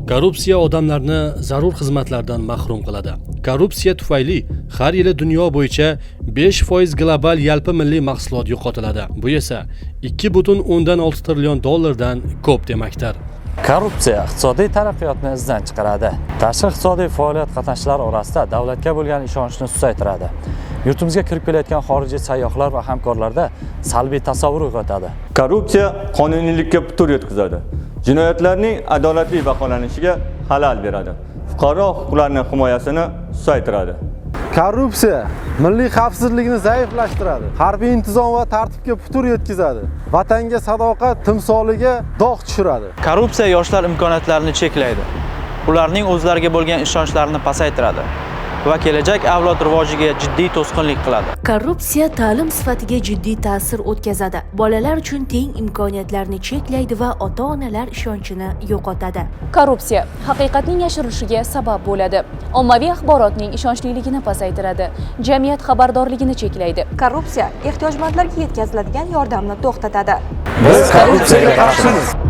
Korrupsiya odamlarni zarur xizmatlardan mahrum qiladi. Korrupsiya tufayli har yili dunyo bo'yicha 5% global yalpi milliy mahsulot yo'qotiladi. Bu esa 2,6 trillion dollardan ko'p demakdir. Korrupsiya iqtisodiy taraqqiyotni izdan chiqaradi. Tashqi iqtisodiy faoliyat qatnashchilari orasida davlatga bo'lgan ishonchni susaytiradi. Yurtimizga kirib kelayotgan xorijiy sayyohlar va hamkorlarda salbiy tasavvur uyg'otadi. Korrupsiya qonuniylikka putur yetkazadi. Jinoyatlarning adolatli baholanishiga xalal beradi. Fuqaro huquqlarining himoyasini susaytiradi. Korrupsiya milliy xavfsizlikni zaiflashtiradi. Harbiy intizom va tartibga putur yetkazadi. Vatanga sadoqat timsoliga dog' tushiradi. Korrupsiya yoshlar imkoniyatlarini cheklaydi. Ularning o'zlariga bo'lgan ishonchlarini pasaytiradi va kelajak avlod rivojiga jiddiy to'sqinlik qiladi. Korrupsiya ta'lim sifatiga jiddiy ta'sir o'tkazadi. Bolalar uchun teng imkoniyatlarni cheklaydi va ota-onalar ishonchini yo'qotadi. Korrupsiya haqiqatning yashirilishiga sabab bo'ladi. Ommaviy axborotning ishonchliligini pasaytiradi. Jamiyat xabardorligini cheklaydi. Korrupsiya ehtiyojmandlarga yetkaziladigan yordamni to'xtatadi. Biz korrupsiyaga qarshimiz.